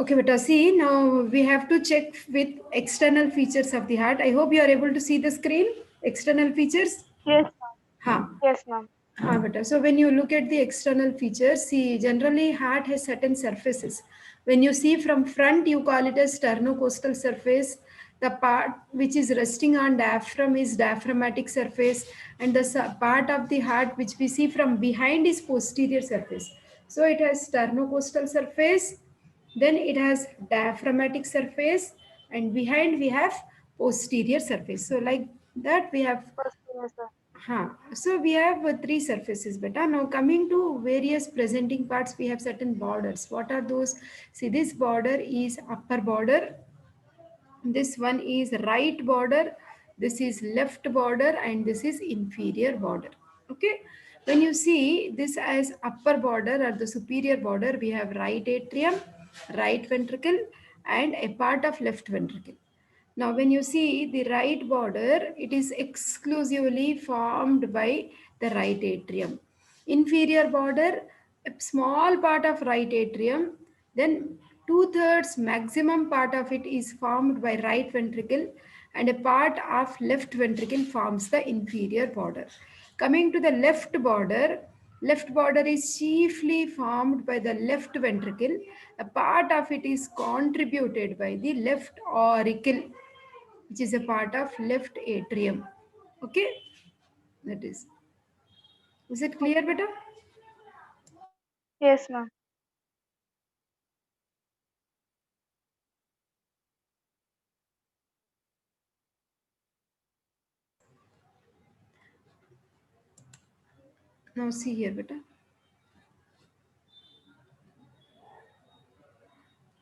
Okay, but see, now we have to check with external features of the heart. I hope you are able to see the screen. External features. Yes, ma'am. Ha. Yes, ma'am. Beta. So when you look at the external features, see, generally heart has certain surfaces. When you see from front, you call it as sternocostal surface. The part which is resting on diaphragm is diaphragmatic surface, and the part of the heart which we see from behind is posterior surface. So it has sternocostal surface, then it has diaphragmatic surface, and behind we have posterior surface. So like that we have. First, yes, sir. So we have three surfaces, beta. Now coming to various presenting parts, we have certain borders. What are those? See, this border is upper border. This one is right border. This is left border, and this is inferior border. Okay. When you see this as upper border or the superior border, we have right atrium, right ventricle, and a part of left ventricle. Now, when you see the right border, it is exclusively formed by the right atrium. Inferior border, a small part of right atrium, then two-thirds maximum part of it is formed by right ventricle, and a part of left ventricle forms the inferior border. Coming to the left border is chiefly formed by the left ventricle. A part of it is contributed by the left auricle, which is a part of left atrium. Okay, that is it clear, Okay. beta? Yes, ma'am. Now see here, beta.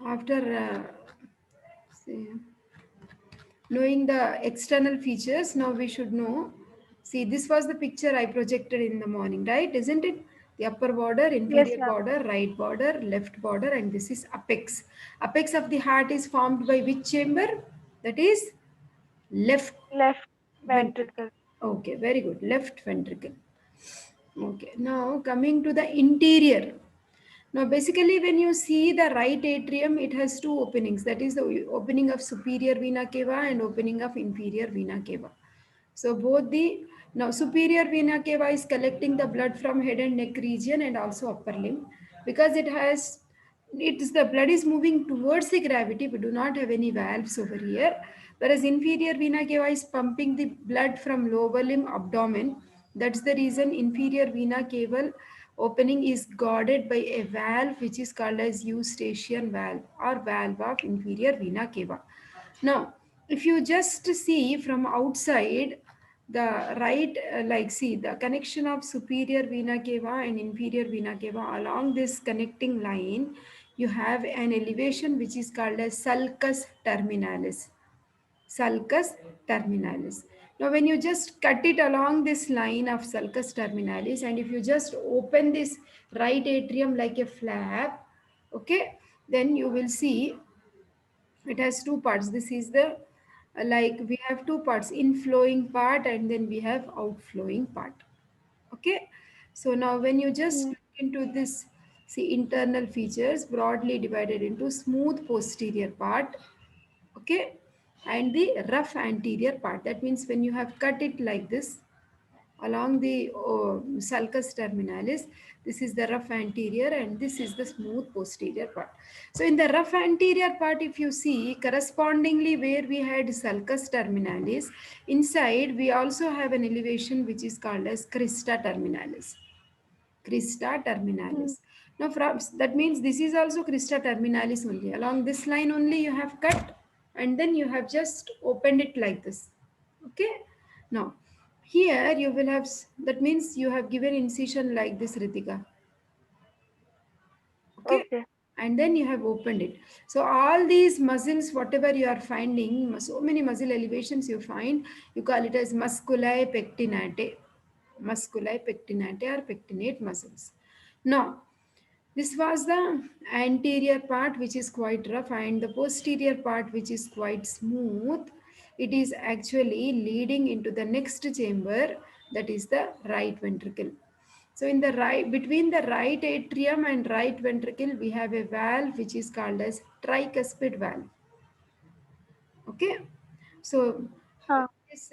After see, knowing the external features, now we should know. See, this was the picture I projected in the morning, right? Isn't it? The upper border, Yes, inferior ma'am. border, right border, left border, and this is apex. Apex of the heart is formed by which chamber? That is left Left ventricle. ventricle. Okay, very good. Left ventricle. Okay, now coming to the interior. Now, basically, when you see the right atrium, it has two openings. That is the opening of superior vena cava and opening of inferior vena cava. So, both the now superior vena cava is collecting the blood from head and neck region and also upper limb, because it's the blood is moving towards the gravity. We do not have any valves over here. Whereas inferior vena cava is pumping the blood from lower limb abdomen. That's the reason inferior vena cava opening is guarded by a valve which is called as eustachian valve or valve of inferior vena cava. Now, if you just see from outside, the right, like see the connection of superior vena cava and inferior vena cava, along this connecting line, you have an elevation which is called as sulcus terminalis. Sulcus terminalis. Now, when you just cut it along this line of sulcus terminalis, and if you just open this right atrium like a flap, okay, then you will see it has two parts. This is the like we have two parts, inflowing part and then we have outflowing part. Okay, so now when you just Mm. look into this, see internal features broadly divided into smooth posterior part, okay, and the rough anterior part. That means when you have cut it like this along the sulcus terminalis, this is the rough anterior and this is the smooth posterior part. So in the rough anterior part, if you see correspondingly where we had sulcus terminalis, inside we also have an elevation which is called as crista terminalis. Crista Mm. terminalis. Now from that means this is also crista terminalis only. Along this line only you have cut and then you have just opened it like this. Okay. Now here you will have that means you have given incision like this, Ritika. Okay, Okay. and then you have opened it. So all these muscles, whatever you are finding, so many muscle elevations you find, you call it as musculi pectinate. Musculi pectinate or pectinate muscles. Now this was the anterior part which is quite rough, and the posterior part which is quite smooth. It is actually leading into the next chamber, that is the right ventricle. So in the right, between the right atrium and right ventricle, we have a valve which is called as tricuspid valve. Okay. So Huh. this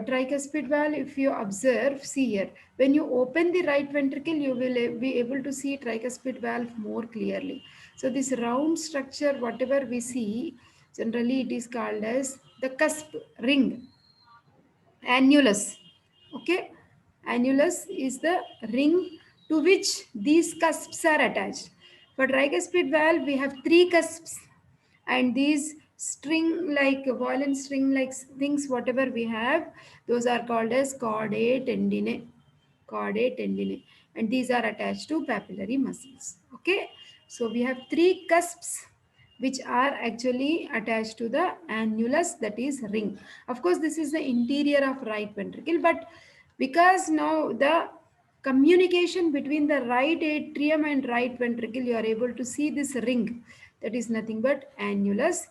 tricuspid valve, if you observe, see here, when you open the right ventricle, you will be able to see tricuspid valve more clearly. So this round structure, whatever we see, generally it is called as the cusp ring, annulus. Okay, annulus is the ring to which these cusps are attached. For tricuspid valve, we have three cusps, and these string like violin string like things, whatever we have, those are called as chordae tendineae. Chordae tendineae, and these are attached to papillary muscles. Okay, so we have three cusps which are actually attached to the annulus, that is ring. Of course, this is the interior of right ventricle, but because now the communication between the right atrium and right ventricle, you are able to see this ring, that is nothing but annulus.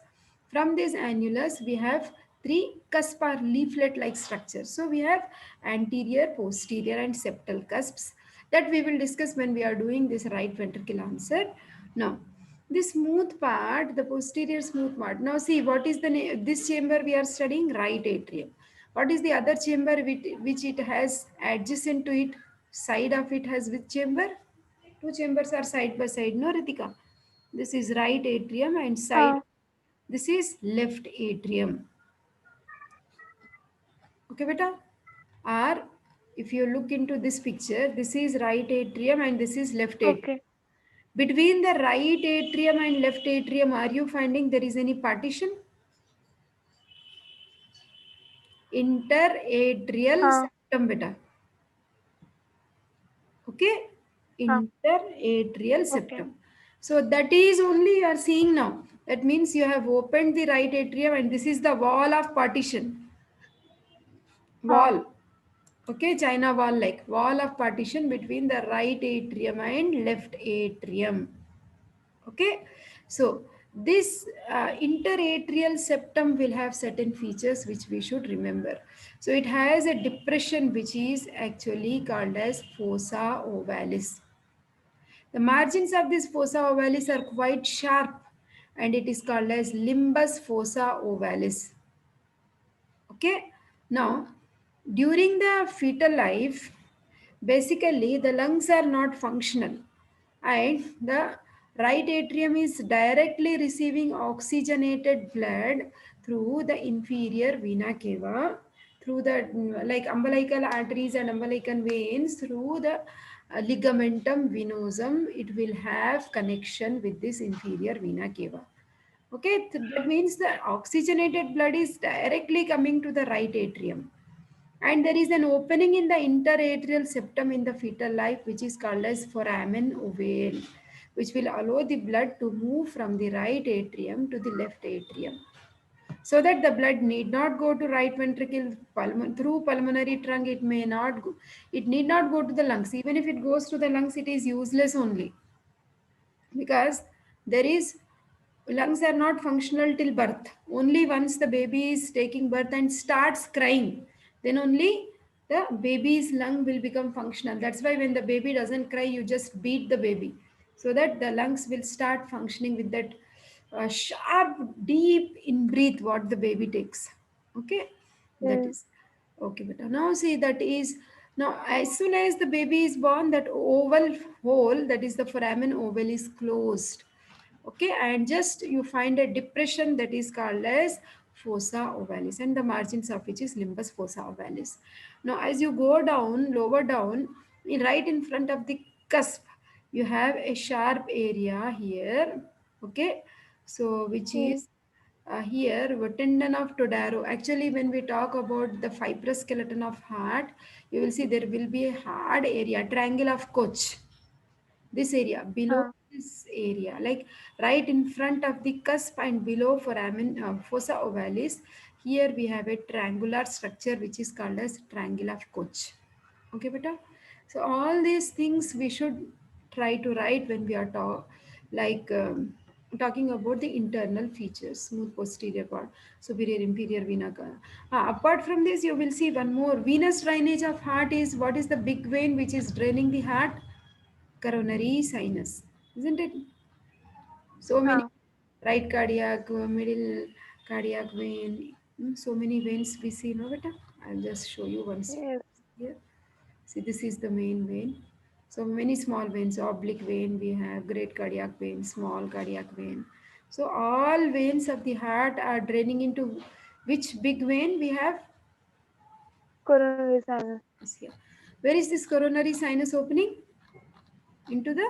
From this annulus, we have three cusp or leaflet like structures. So we have anterior, posterior, and septal cusps that we will discuss when we are doing this right ventricle answer. Now, this smooth part, the posterior smooth part. Now, see what is the name? This chamber we are studying, right atrium. What is the other chamber which it has adjacent to it? Side of it has which chamber? Two chambers are side by side. No, Ritika. This is right atrium and side. Huh. This is left atrium. Okay, beta? Or if you look into this picture, this is right atrium and this is left atrium. Okay. Between the right atrium and left atrium, are you finding there is any partition? Interatrial Huh. septum, beta. Okay, Huh. interatrial Okay. septum. So that is only you are seeing now. That means you have opened the right atrium and this is the wall of partition. Huh. Wall. Okay, China wall, like wall of partition between the right atrium and left atrium. Okay, so this interatrial septum will have certain features which we should remember. So it has a depression which is actually called as fossa ovalis. The margins of this fossa ovalis are quite sharp and it is called as limbus fossa ovalis. Okay, now during the fetal life, basically the lungs are not functional and the right atrium is directly receiving oxygenated blood through the inferior vena cava, through the like umbilical arteries and umbilical veins, through the ligamentum venosum. It will have connection with this inferior vena cava. Okay, that means the oxygenated blood is directly coming to the right atrium. And there is an opening in the interatrial septum in the fetal life, which is called as foramen ovale, which will allow the blood to move from the right atrium to the left atrium. So that the blood need not go to right ventricle through pulmonary trunk, it may not go, it need not go to the lungs. Even if it goes to the lungs, it is useless only because there is lungs are not functional till birth. Only once the baby is taking birth and starts crying, then only the baby's lung will become functional. That's why when the baby doesn't cry, you just beat the baby so that the lungs will start functioning with that sharp deep in breath what the baby takes. Okay, that Hmm. is okay. But now see, that is now as soon as the baby is born, that oval hole, that is the foramen oval, is closed. Okay, and just you find a depression that is called as fossa ovalis, and the margins of which is limbus fossa ovalis. Now as you go down, lower down, right in front of the cusp, you have a sharp area here. Okay, so which Hmm. is here tendon of Todaro. Actually, when we talk about the fibrous skeleton of heart, you will see there will be a hard area, triangle of Koch. This area, below Huh. this area, like right in front of the cusp and below foramen fossa ovalis, here we have a triangular structure which is called as triangle of Koch. Okay, beta. So all these things we should try to write when we are talk, like talking about the internal features, smooth posterior part, superior inferior vena cava. Apart from this, you will see one more venous drainage of heart is what is the big vein which is draining the heart? Coronary sinus, isn't it? So many Huh. right cardiac, middle cardiac vein, so many veins we see, no, beta? I'll just show you once Yes. here. See, this is the main vein. So many small veins, oblique vein, we have great cardiac vein, small cardiac vein. So all veins of the heart are draining into which big vein we have? Coronary sinus. This here. Where is this coronary sinus opening? Into the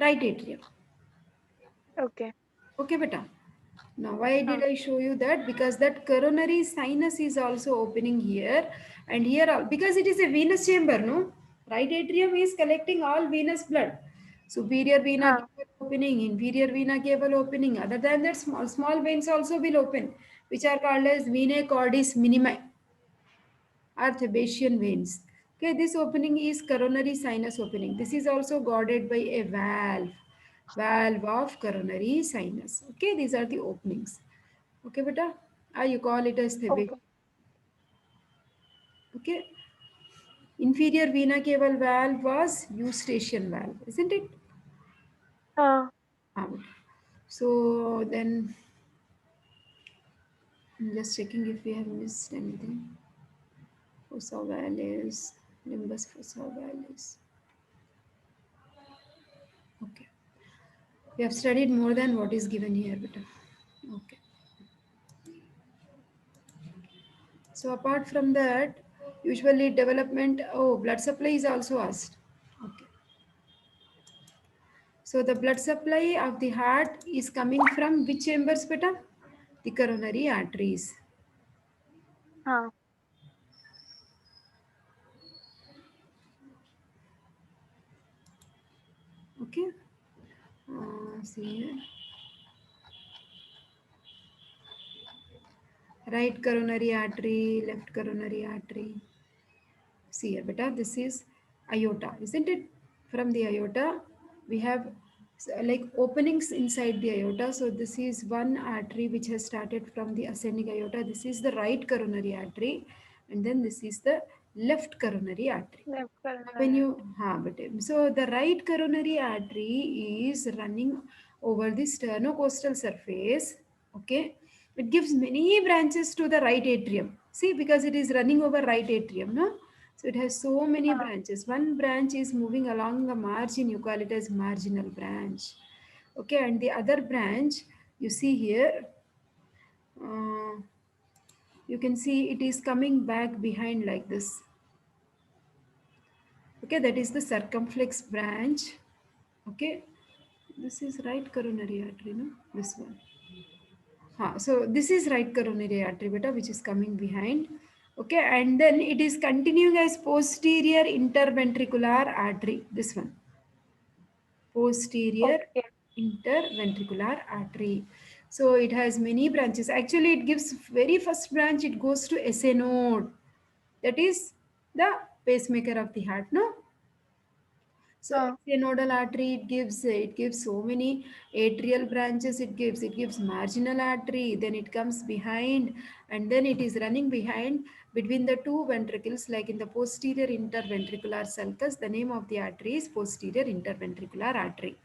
right atrium. Okay. Okay, beta. Now, why Huh. did I show you that? Because that coronary sinus is also opening here and here, because it is a venous chamber, no? Right atrium is collecting all venous blood. Superior vena Huh. cava opening, inferior vena cava opening. Other than that, small veins also will open, which are called as venae cordis minimi or Thebesian veins. Okay, this opening is coronary sinus opening. This is also guarded by a valve of coronary sinus. Okay, these are the openings. Okay, beta. You call it as Thebe. Okay. Okay, inferior vena cava valve was eustachian valve, isn't it? Huh. Beta. So then, I'm just checking if we have missed anything. Fossa vallis, limbus fossa vallis. Okay, we have studied more than what is given here, beta. Okay. So apart from that, usually development, oh, blood supply is also asked. Okay. So the blood supply of the heart is coming from which chambers, beta? The coronary arteries. Huh. Okay. See here. Right coronary artery, left coronary artery. See here, beta, this is aorta, isn't it? From the aorta, we have like openings inside the aorta. So this is one artery which has started from the ascending aorta. This is the right coronary artery, and then this is the left coronary artery. Left When coronary. you, but so the right coronary artery is running over the sternocostal surface. Okay, it gives many branches to the right atrium. See, because it is running over right atrium, no? So it has so many Huh. branches. One branch is moving along the margin. You call it as marginal branch. Okay, and the other branch you see here. Uh, you can see it is coming back behind like this. Okay, that is the circumflex branch. Okay, this is right coronary artery, no? This one. So this is right coronary artery, beta, which is coming behind. Okay, and then it is continuing as posterior interventricular artery. This one, posterior Okay. interventricular artery. So it has many branches. Actually, it gives very first branch. It goes to SA node. That is the pacemaker of the heart. No. So Huh. a nodal artery, it gives so many atrial branches. It gives marginal artery. Then it comes behind, and then it is running behind between the two ventricles, like in the posterior interventricular sulcus. The name of the artery is posterior interventricular artery.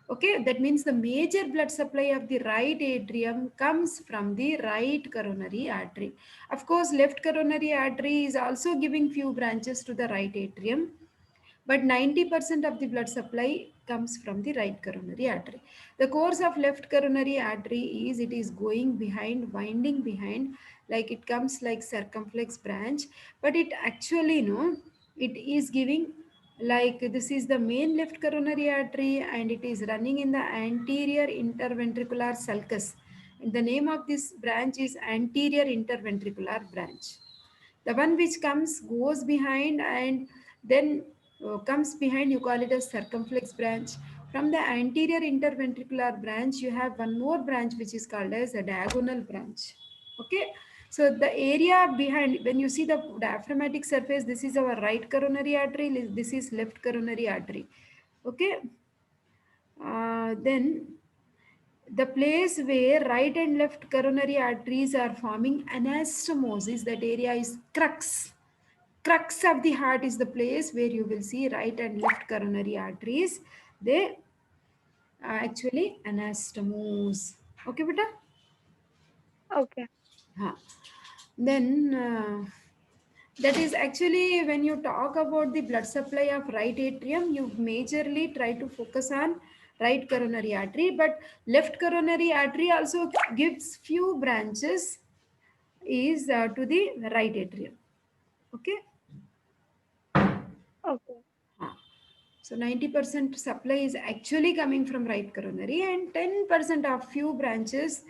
Okay, that means the major blood supply of the right atrium comes from the right coronary artery. Of course, left coronary artery is also giving few branches to the right atrium, but 90% of the blood supply comes from the right coronary artery. The course of left coronary artery is it is going behind, winding behind, like it comes like circumflex branch, but it actually, no, it is giving like this is the main left coronary artery and it is running in the anterior interventricular sulcus. And the name of this branch is anterior interventricular branch. The one which comes goes behind and then comes behind, you call it a circumflex branch. From the anterior interventricular branch, you have one more branch which is called as a diagonal branch. Okay. So the area behind, when you see the diaphragmatic surface, this is our right coronary artery, this is left coronary artery. Okay. Then the place where right and left coronary arteries are forming anastomosis, that area is crux of the heart is the place where you will see right and left coronary arteries, they actually anastomose. Okay beta. Okay. Huh. Then that is actually when you talk about the blood supply of right atrium, you majorly try to focus on right coronary artery, but left coronary artery also gives few branches is to the right atrium. Okay. Okay. Huh. So 90% supply is actually coming from right coronary, and 10% of few branches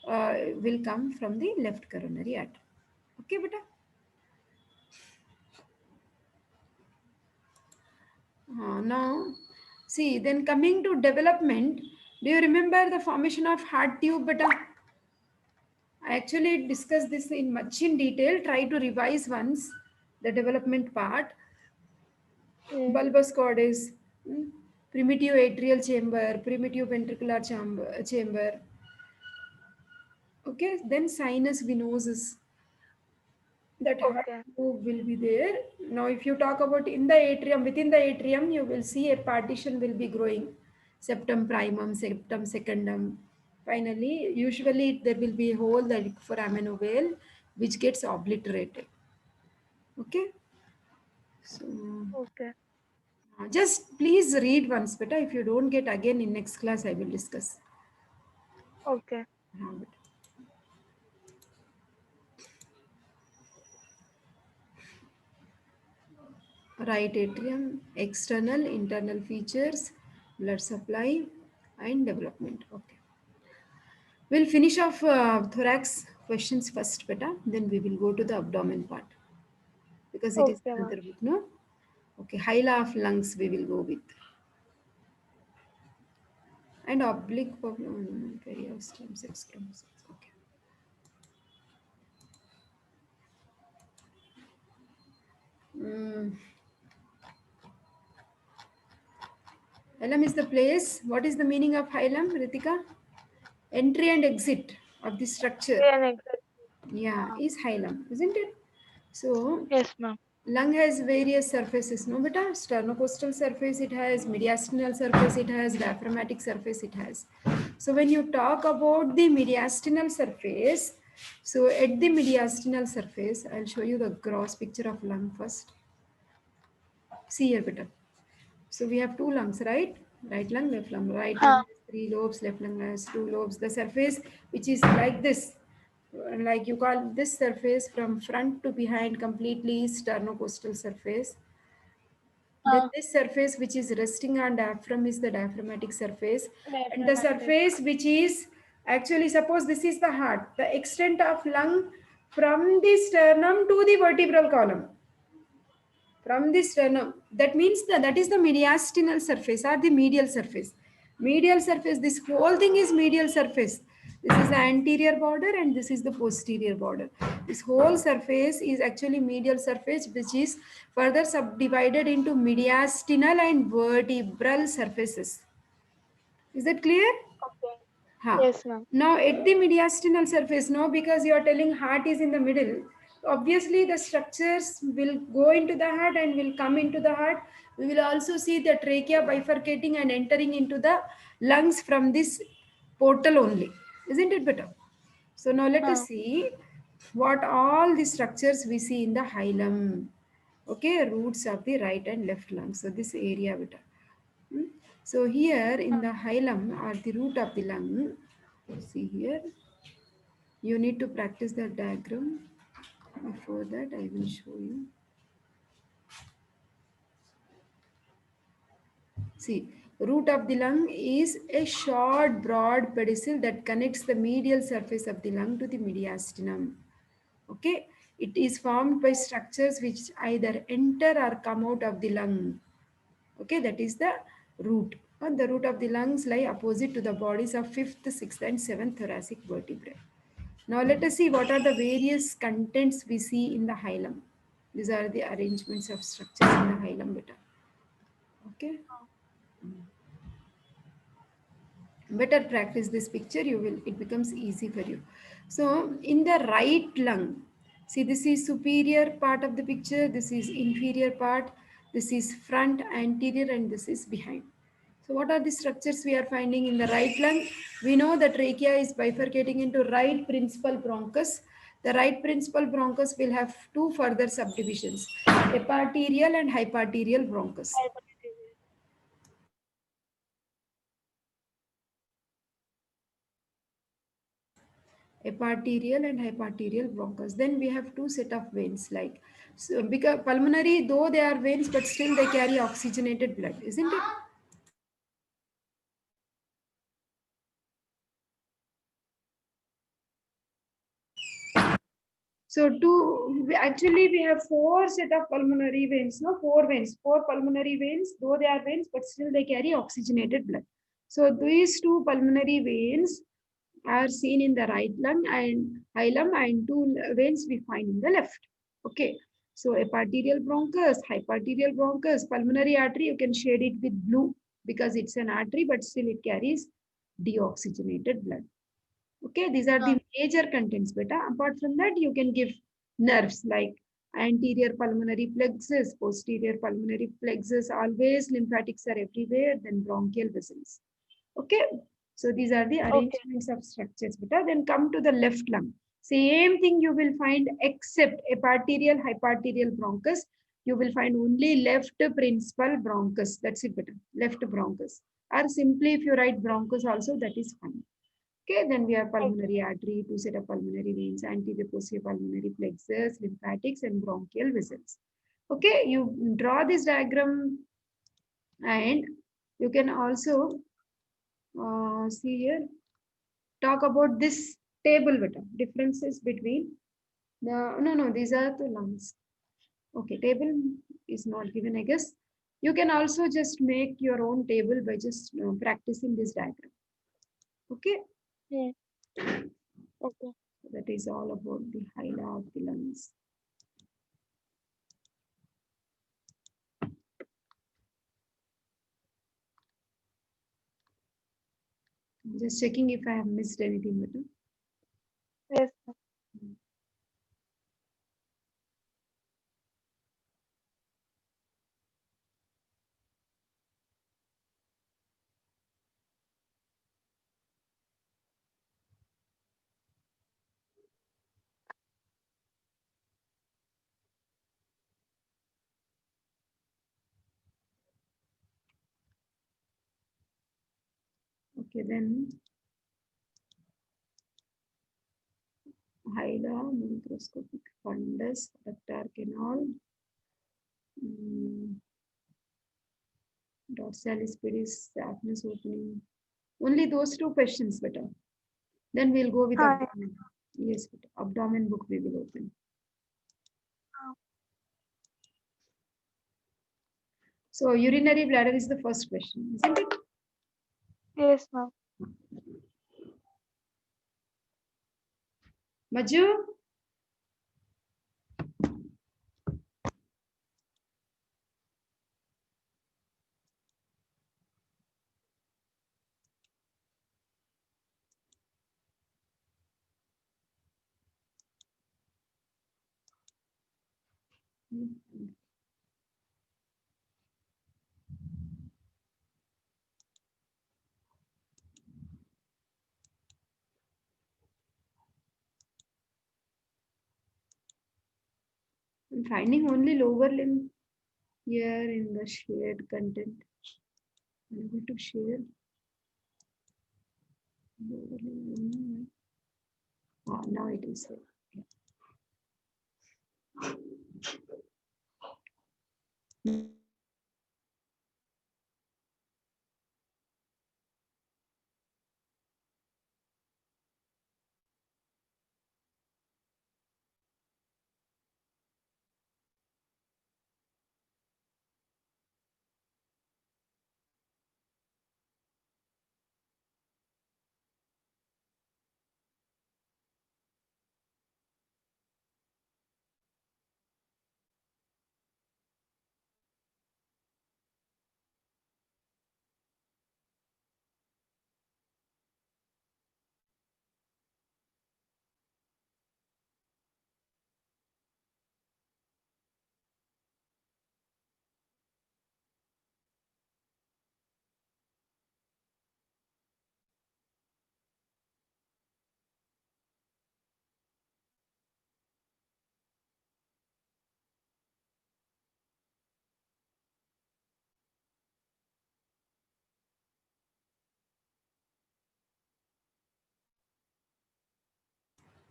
will come from the left coronary artery. Okay, beta. Now, see, then coming to development, do you remember the formation of heart tube, beta? I actually discussed this in much in detail. Try to revise once the development part. Mm. Bulbous cord is primitive atrial chamber, primitive ventricular chamber. Okay, then sinus venosus, that heart Okay. tube will be there. Now, if you talk about in the atrium, within the atrium, you will see a partition will be growing. Septum primum, septum secundum. Finally, usually there will be a hole like foramen ovale, which gets obliterated. Okay, so Okay. just please read once better. If you don't get again in next class, I will discuss. Okay. But right atrium, external, internal features, blood supply, and development. Okay. We'll finish off thorax questions first, beta. Then we will go to the abdomen part because it is Okay, ma'am. another book, no? Okay. Hyla of lungs we will go with. And oblique periosteum, sex chromosomes. Okay. Mm. Hilum is the place. What is the meaning of hilum, Ritika? Entry and exit of the structure. Entry and exit. Yeah, is hilum, isn't it? So, Yes, ma'am. lung has various surfaces, no beta? Sternocostal surface it has, mediastinal surface it has, diaphragmatic surface it has. So when you talk about the mediastinal surface, so at the mediastinal surface, I'll show you the gross picture of lung first. See here beta. So we have two lungs, right? Right lung, left lung. Right lung Huh. has three lobes, left lung has two lobes. The surface, which is like this, like you call this surface from front to behind completely is sternocostal surface. Then Huh. this surface which is resting on diaphragm is the diaphragmatic surface. And the Diaphragmatic. surface which is actually, suppose this is the heart, the extent of lung from the sternum to the vertebral column. From the sternum, that means that is the mediastinal surface or the medial surface. Medial surface, this whole thing is medial surface. This is the anterior border and this is the posterior border. This whole surface is actually medial surface, which is further subdivided into mediastinal and vertebral surfaces. Is that clear? Okay. Huh. Yes, ma'am. Now at the mediastinal surface, no, because you are telling heart is in the middle. Obviously, the structures will go into the heart and will come into the heart. We will also see the trachea bifurcating and entering into the lungs from this portal only. Isn't it better? So now let us Huh. see what all the structures we see in the hilum. Okay, roots of the right and left lung. So this area better. Hmm? So here in Huh. the hilum or the root of the lung, see here, you need to practice the diagram. Before that, I will show you. See, root of the lung is a short, broad pedicel that connects the medial surface of the lung to the mediastinum. Okay, it is formed by structures which either enter or come out of the lung. Okay, that is the root. And the root of the lungs lie opposite to the bodies of fifth, sixth, and seventh thoracic vertebrae. Now let us see what are the various contents we see in the hilum. These are the arrangements of structures in the hilum beta. Okay. better practice this picture, you will, it becomes easy for you. So in the right lung, see, this is superior part of the picture, this is inferior part, this is front, anterior, and this is behind. So what are the structures we are finding in the right lung? We know that trachea is bifurcating into right principal bronchus. The right principal bronchus will have two further subdivisions, eparterial and hyparterial bronchus. Eparterial and hyparterial bronchus. Then we have two set of veins, like, so because pulmonary, though they are veins, but still they carry oxygenated blood, isn't it? So actually we have four set of pulmonary veins, no, four veins, four pulmonary veins, though they are veins, but still they carry oxygenated blood. So these two pulmonary veins are seen in the right lung and hilum, and two veins we find in the left. Okay. So eparterial bronchus, hyparterial bronchus, pulmonary artery, you can shade it with blue because it's an artery, but still it carries deoxygenated blood. Okay, these are the major contents, beta. Apart from that, you can give nerves like anterior pulmonary plexus, posterior pulmonary plexus, always lymphatics are everywhere, then bronchial vessels. Okay, so these are the Okay. arrangements of structures, beta. Then come to the left lung. Same thing you will find except eparterial, hyparterial bronchus. You will find only left principal bronchus. That's it, beta. Left bronchus. Or simply if you write bronchus also, that is fine. Okay, then we have pulmonary artery, two set of pulmonary veins, anterior posterior pulmonary plexus, lymphatics, and bronchial vessels. Okay, you draw this diagram, and you can also see here, talk about this table, beta. Differences between the, no, these are the lungs. Okay, table is not given, I guess. You can also just make your own table by just practicing this diagram. Okay. Yeah. Okay. That is all about the hyla of the lungs. Just checking if I have missed anything, better. Yes. Okay, then hyla, microscopic fundus, ductal canal, dorsalis pedis, saphenous opening. Only those two questions, better. Then we'll go with Hi. abdomen. Yes, better. Abdomen book we will open. So urinary bladder is the first question, isn't it? Yes, ma'am. Maju? I'm finding only lower limb here in the shared content. I'm going to share lower limb. Oh, now it is here.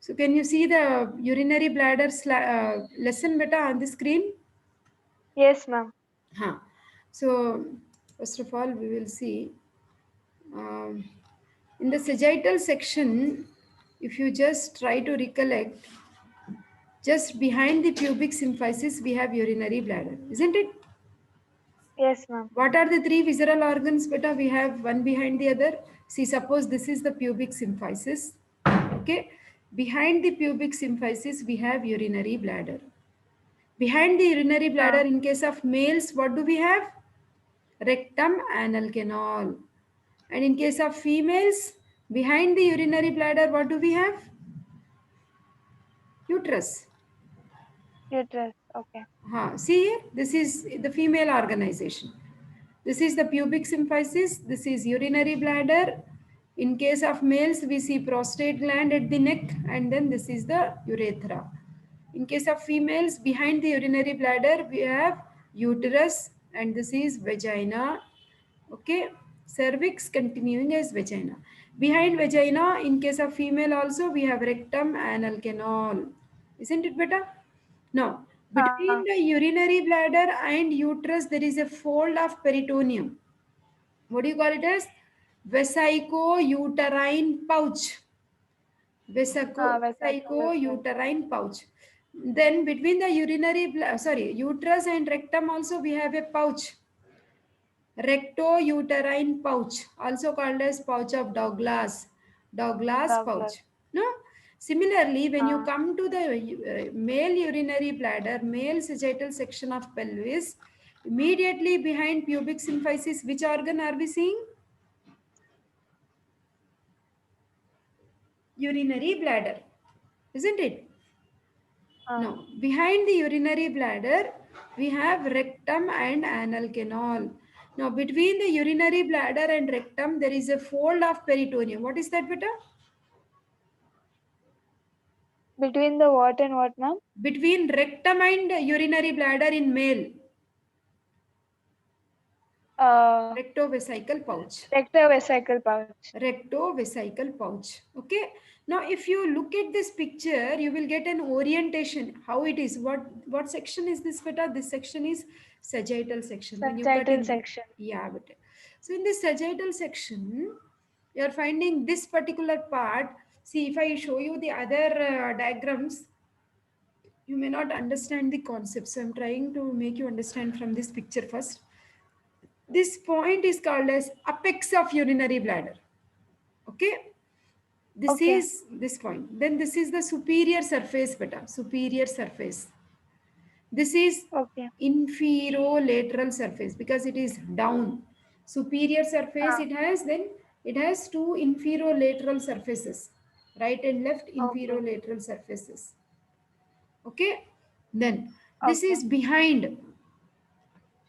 So can you see the urinary bladder lesson beta on the screen? Yes, ma'am. Huh. So first of all, we will see um, in the sagittal section, if you just try to recollect, just behind the pubic symphysis, we have urinary bladder, isn't it? Yes, ma'am. What are the three visceral organs, beta? We have one behind the other. See, suppose this is the pubic symphysis. Okay. Behind the pubic symphysis, we have urinary bladder. Behind the urinary bladder, in case of males, what do we have? Rectum, anal canal. And in case of females, behind the urinary bladder, what do we have? Uterus. Uterus. Okay. See here, this is the female organization. This is the pubic symphysis. This is urinary bladder. In case of males, we see prostate gland at the neck, and then this is the urethra. In case of females, behind the urinary bladder, we have uterus, and this is vagina. Okay, cervix continuing as vagina. Behind vagina, in case of female also, we have rectum, anal canal. Isn't it better? Now, between the urinary bladder and uterus, there is a fold of peritoneum. What do you call it as? Vesico-uterine pouch. Vesicle. Vesico-uterine pouch. Then between the uterus and rectum also we have a pouch. Recto-uterine pouch, also called as pouch of Douglas. Douglas Douglas. pouch. No? Similarly, when you come to the male urinary bladder, male sagittal section of pelvis, immediately behind pubic symphysis, which organ are we seeing? Urinary bladder, isn't it? Now, behind the urinary bladder, we have rectum and anal canal. Now, between the urinary bladder and rectum, there is a fold of peritoneum. What is that, beta? Between the what and what, ma'am? Between rectum and urinary bladder in male. Rectovesical pouch. Rectovesical pouch. Rectovesical pouch. Okay. Now, if you look at this picture, you will get an orientation, how it is. What section is this, beta? This section is sagittal section. Sagittal section. Yeah, beta. So, in this sagittal section, you are finding this particular part. See, if I show you the other diagrams, you may not understand the concept. So, I'm trying to make you understand from this picture first. This point is called as apex of urinary bladder. Okay. This is this point. Then this is the superior surface, beta. Superior surface. This is inferolateral surface because it is down. Superior surface it has two inferolateral surfaces. Right and left inferolateral surfaces. Okay. Then this is behind.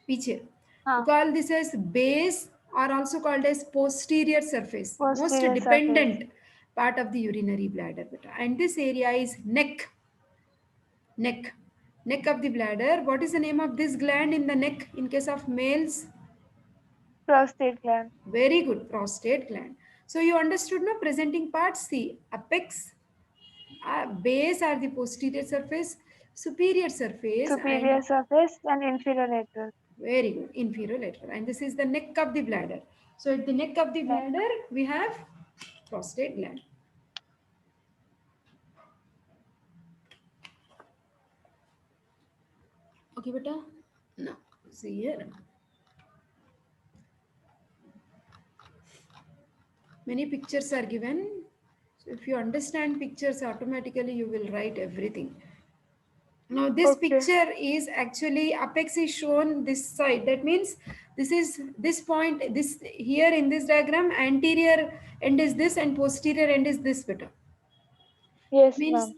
Piche. We call this as base or also called as posterior surface. Most dependent part of the urinary bladder. And this area is neck. Neck. Neck of the bladder. What is the name of this gland in the neck in case of males? Prostate gland. Very good. Prostate gland. So you understood now presenting parts. See, apex, base are the posterior surface, superior surface. Superior surface and inferior lateral. Very good. Inferior lateral. And this is the neck of the bladder. So at the neck of the bladder, we have prostate gland. Okay, beta. Now, see here. Many pictures are given. So if you understand pictures, automatically you will write everything. Now this picture is actually apex is shown this side. That means this is this point, this here in this diagram, anterior end is this and posterior end is this, beta. Yes, means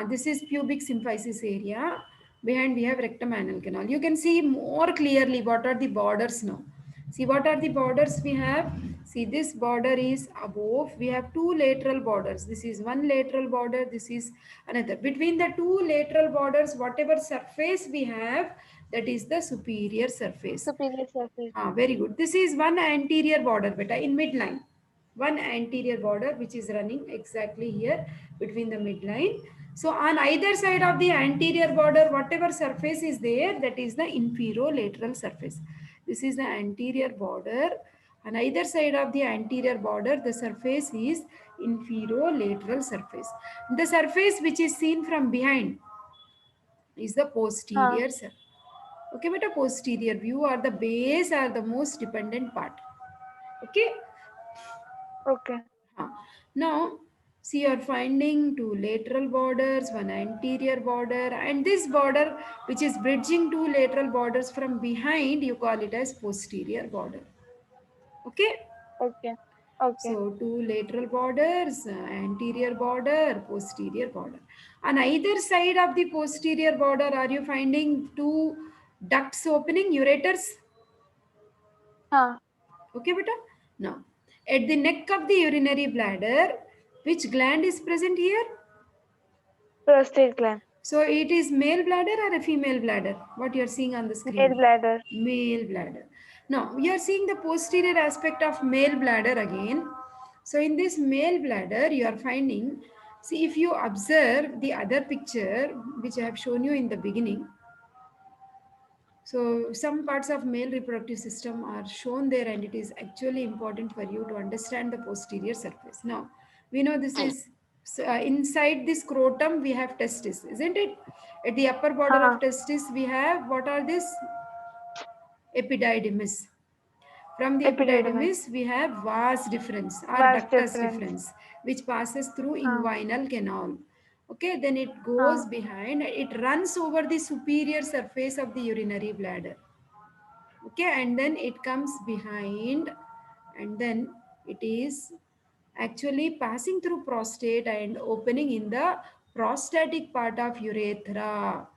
this is pubic symphysis area. Behind we have rectum anal canal. You can see more clearly what are the borders now. See what are the borders we have. See this border is above. We have two lateral borders. This is one lateral border. This is another. Between the two lateral borders, whatever surface we have, that is the superior surface. Superior surface. Very good. This is one anterior border, beta, in midline. one anterior border which is running exactly here between the midline. So on either side of the anterior border, whatever surface is there, that is the inferolateral surface. This is the anterior border. On either side of the anterior border, the surface is inferolateral surface. The surface which is seen from behind is the हाँ. posterior surface. Okay, but a posterior view or the base are the most dependent part. Okay. Okay. Now, see, you are finding two lateral borders, one anterior border, and this border which is bridging two lateral borders from behind, you call it as posterior border. Okay. Okay. Okay. So, two lateral borders, anterior border, posterior border. On either side of the posterior border, are you finding two ducts opening, ureters? हाँ. Okay, beta. Now, at the neck of the urinary bladder, which gland is present here? Prostate gland. So, it is male bladder or a female bladder? What you are seeing on the screen? Male bladder. Male bladder. Now, we are seeing the posterior aspect of male bladder again. So, in this male bladder, you are finding, see, if you observe the other picture, which I have shown you in the beginning, so some parts of male reproductive system are shown there, and it is actually important for you to understand the posterior surface. Now, we know this is inside the scrotum we have testis, isn't it? At the upper border हाँ. of testis we have, what are this? Epididymis. From the Epididymis. epididymis we have vas deferens or Vas ductus deferens. deferens, which passes through हाँ. inguinal canal. Okay, then it goes हाँ. behind, it runs over the superior surface of the urinary bladder. Okay, and then it comes behind, and then it is actually passing through prostate and opening in the prostatic part of urethra.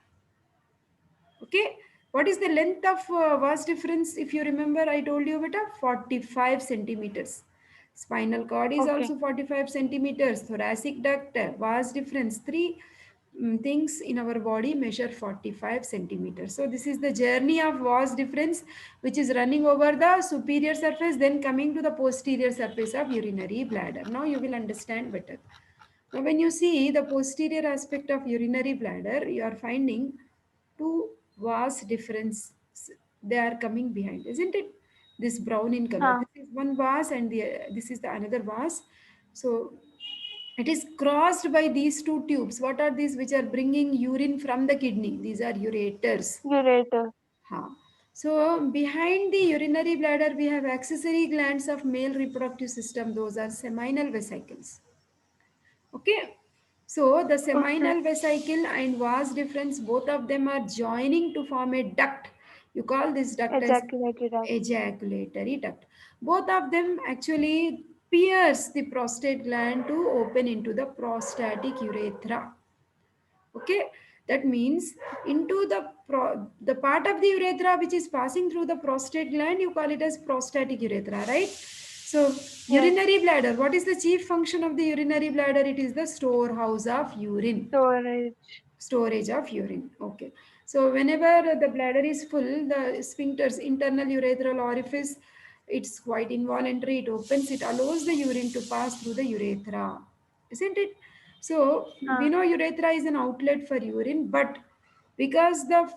Okay, what is the length of vas deferens? If you remember, I told you beta 45 centimeters. Spinal cord is Okay. also 45 centimeters. Thoracic duct, vas deferens, three things in our body measure 45 centimeters. So this is the journey of vas deferens, which is running over the superior surface, then coming to the posterior surface of urinary bladder. Now you will understand better. Now when you see the posterior aspect of urinary bladder, you are finding two vas deferens. They are coming behind, isn't it? This brown in color. हाँ. This is one vas, and this is the another vas. So it is crossed by these two tubes. What are these which are bringing urine from the kidney? These are ureters. Ureter. Ha. So behind the urinary bladder, we have accessory glands of male reproductive system. Those are seminal vesicles. Okay. So the Okay. seminal vesicle and vas deferens, both of them are joining to form a duct. You call this duct as Ejaculatory duct. ejaculatory duct. Both of them actually pierce the prostate gland to open into the prostatic urethra. Okay, that means into the part of the urethra which is passing through the prostate gland, you call it as prostatic urethra, right? So Yes. urinary bladder, what is the chief function of the urinary bladder? It is the storehouse of urine. Storage. Storage of urine. Okay. So whenever the bladder is full, the sphincters, internal urethral orifice, it's quite involuntary. It opens, it allows the urine to pass through the urethra, isn't it? So we हाँ. know urethra is an outlet for urine, but because the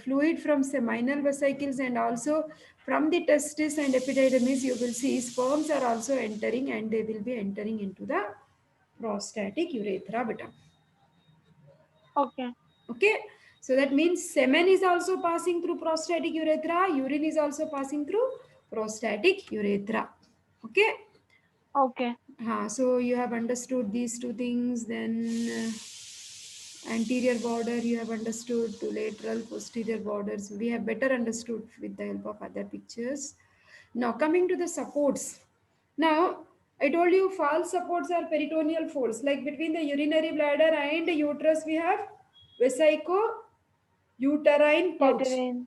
fluid from seminal vesicles and also from the testis and epididymis, you will see sperms are also entering, and they will be entering into the prostatic urethra beta. Okay. Okay, so that means semen is also passing through prostatic urethra, urine is also passing through prostatic urethra. Okay, Okay. so you have understood these two things, then anterior border you have understood, to lateral, posterior borders we have better understood with the help of other pictures. Now coming to the supports. Now I told you false supports are peritoneal folds, like between the urinary bladder and uterus we have vesico uterine pouch. Uterine.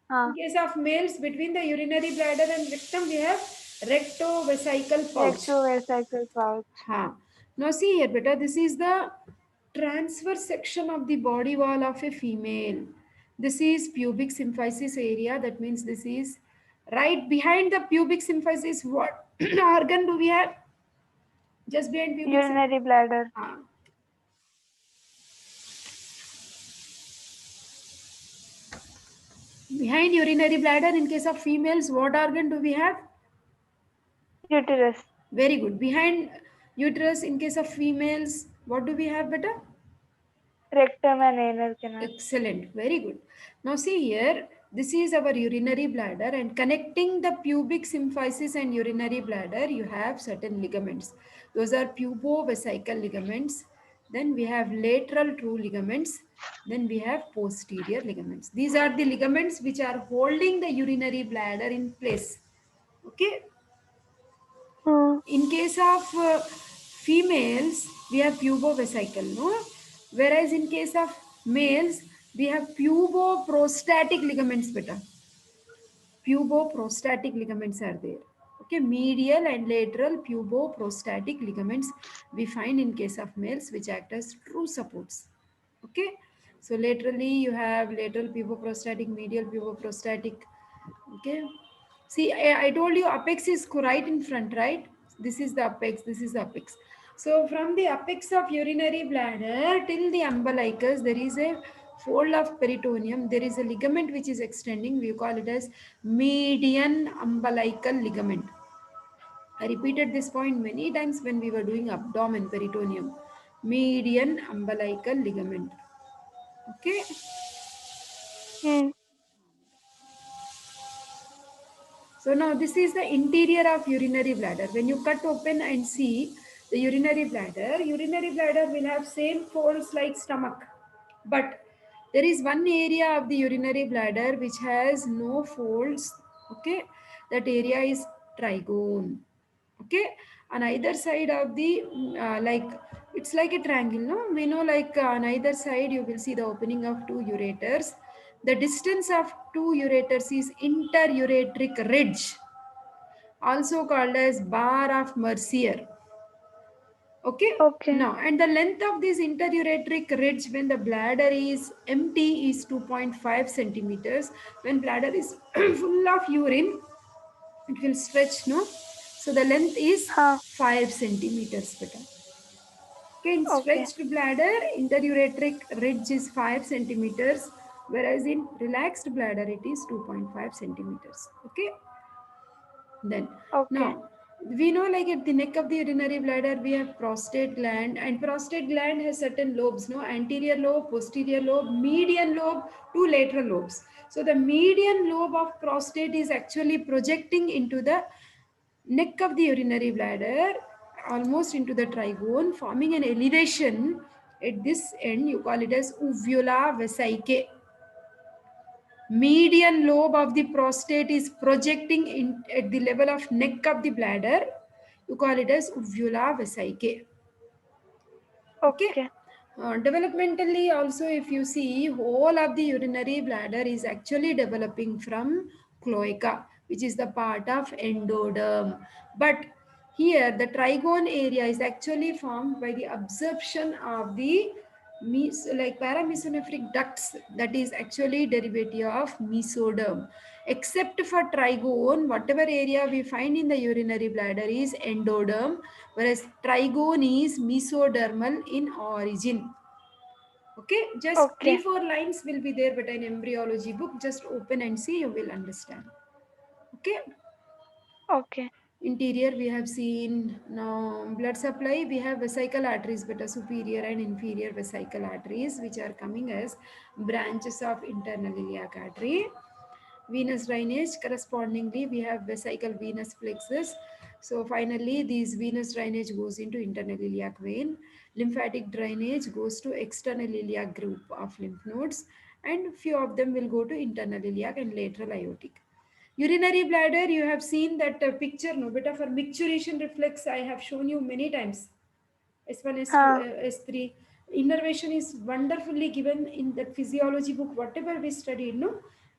In हाँ. case of males, between the urinary bladder and rectum, we have rectovesical pouch. Rectovesical pouch. Ha. Now see here, beta, this is the transverse section of the body wall of a female. This is pubic symphysis area. That means this is right behind the pubic symphysis. What organ do we have just behind pubic symphysis? Urinary bladder. Behind urinary bladder, in case of females, what organ do we have? Uterus. Very good. Behind uterus, in case of females, what do we have, beta? Rectum and anal canal. Excellent. Very good. Now see here, this is our urinary bladder, and connecting the pubic symphysis and urinary bladder, you have certain ligaments. Those are pubovesical ligaments. Then we have lateral true ligaments. Then we have posterior ligaments. These are the ligaments which are holding the urinary bladder in place. Okay. In case of females, we have pubovesical, no? Whereas in case of males, we have puboprostatic ligaments, beta. Puboprostatic ligaments are there. Okay, medial and lateral puboprostatic ligaments we find in case of males, which act as true supports. Okay, so laterally you have lateral puboprostatic, medial puboprostatic. Okay, see, I told you apex is right in front, right? This is the apex, this is the apex. So from the apex of urinary bladder till the umbilicus, there is a fold of peritoneum. There is a ligament which is extending. We call it as median umbilical ligament. I repeated this point many times when we were doing abdomen peritoneum. Median umbilical ligament. Okay. Hmm. So now this is the interior of urinary bladder. When you cut open and see the urinary bladder will have same folds like stomach. But there is one area of the urinary bladder which has no folds. Okay, that area is trigone. Okay, on either side of the like it's like a triangle, no? We know like on either side you will see the opening of two ureters. The distance of two ureters is interureteric ridge, also called as bar of Mercier. Okay, Okay. now and the length of this interureteric ridge when the bladder is empty is 2.5 centimeters. When bladder is full of urine, it will stretch, no? So the length is Huh. 5 centimeters. Beta. Okay, in Okay. stretched bladder, interureteric ridge is 5 centimeters, whereas in relaxed bladder it is 2.5 centimeters. Okay. Then Okay. now we know like at the neck of the urinary bladder we have prostate gland, and prostate gland has certain lobes, no? Anterior lobe, posterior lobe, median lobe, two lateral lobes. So the median lobe of prostate is actually projecting into the neck of the urinary bladder, almost into the trigone, forming an elevation at this end. You call it as uvula vesicae. Median lobe of the prostate is projecting in at the level of neck of the bladder. You call it as uvula vesicae. Okay. Okay. Developmentally also, if you see, whole of the urinary bladder is actually developing from cloaca, which is the part of endoderm. But here the trigone area is actually formed by the absorption of the like paramesonephric ducts, that is actually derivative of mesoderm. Except for trigone, whatever area we find in the urinary bladder is endoderm, whereas trigone is mesodermal in origin. Okay, just three Okay. four lines will be there, but in embryology book, just open and see, you will understand. Okay. Okay. Interior we have seen. Now blood supply, we have vesical arteries, but a superior and inferior vesical arteries which are coming as branches of internal iliac artery. Venous drainage, correspondingly we have vesical venous plexus. So finally these venous drainage goes into internal iliac vein. Lymphatic drainage goes to external iliac group of lymph nodes, and few of them will go to internal iliac and lateral aortic. Urinary bladder, you have seen that picture, no? Beta, for micturition reflex, I have shown you many times. S1, S2, Huh. S3. Innervation is wonderfully given in that physiology book, whatever we studied, no?